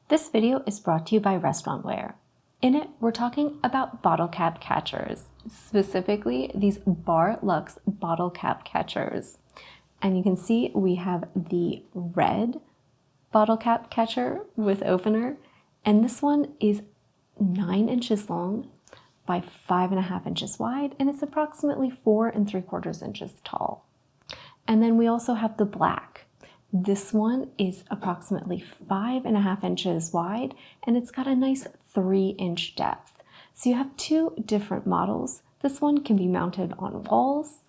This video is brought to you by Restaurantware. In it, we're talking about bottle cap catchers, specifically these Bar Luxe bottle cap catchers. And you can see we have the red bottle cap catcher with opener, and this one is 9 inches long by 5.5 inches wide, and it's approximately 4 3/4 inches tall. And then we also have the black. This one is approximately 5.5 inches wide, and it's got a nice 3-inch depth. So you have two different models. This one can be mounted on walls,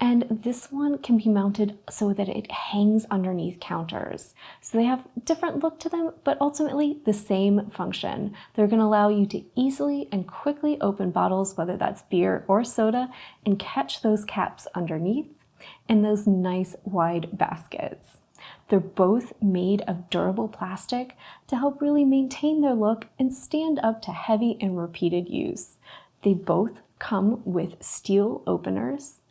and this one can be mounted so that it hangs underneath counters. So they have different look to them, but ultimately the same function. They're going to allow you to easily and quickly open bottles, whether that's beer or soda, and catch those caps underneath in those nice wide baskets. They're both made of durable plastic to help really maintain their look and stand up to heavy and repeated use. They both come with steel openers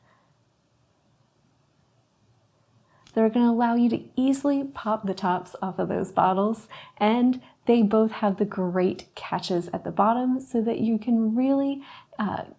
that are going to allow you to easily pop the tops off of those bottles, and they both have the great catches at the bottom so that you can really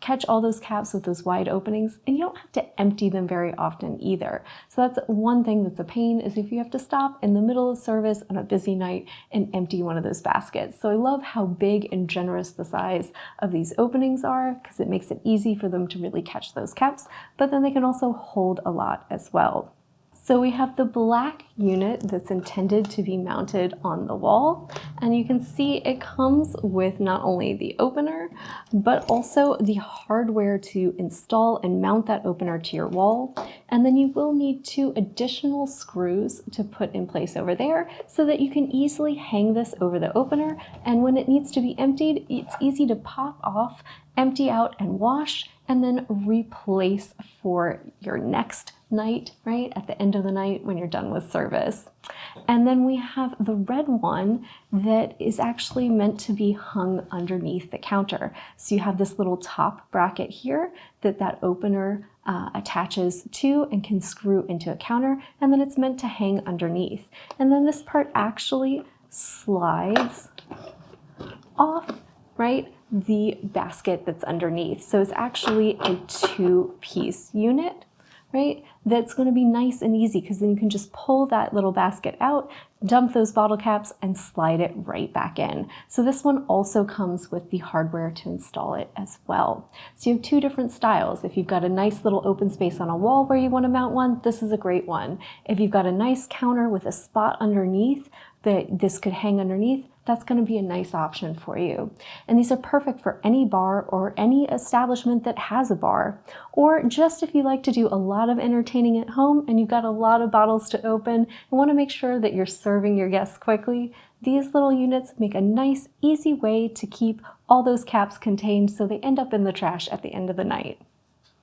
catch all those caps with those wide openings, and you don't have to empty them very often either. So that's one thing that's a pain, is if you have to stop in the middle of service on a busy night and empty one of those baskets. So I love how big and generous the size of these openings are, because it makes it easy for them to really catch those caps, but then they can also hold a lot as well. So we have the black unit that's intended to be mounted on the wall, and you can see it comes with not only the opener, but also the hardware to install and mount that opener to your wall. And then you will need 2 additional screws to put in place over there so that you can easily hang this over the opener, and when it needs to be emptied, it's easy to pop off, empty out and wash, and then replace for your next night, right? At the end of the night when you're done with service. And then we have the red one that is actually meant to be hung underneath the counter. So you have this little top bracket here that opener attaches to and can screw into a counter, and then it's meant to hang underneath. And then this part actually slides off, right? The basket that's underneath. So it's actually a 2-piece unit, right? That's going to be nice and easy, because then you can just pull that little basket out, dump those bottle caps, and slide it right back in. So this one also comes with the hardware to install it as well. So you have 2 different styles. If you've got a nice little open space on a wall where you want to mount one, this is a great one. If you've got a nice counter with a spot underneath that this could hang underneath, that's going to be a nice option for you. And these are perfect for any bar or any establishment that has a bar, or just if you like to do a lot of entertaining at home and you've got a lot of bottles to open and want to make sure that you're serving your guests quickly. These little units make a nice, easy way to keep all those caps contained so they end up in the trash at the end of the night.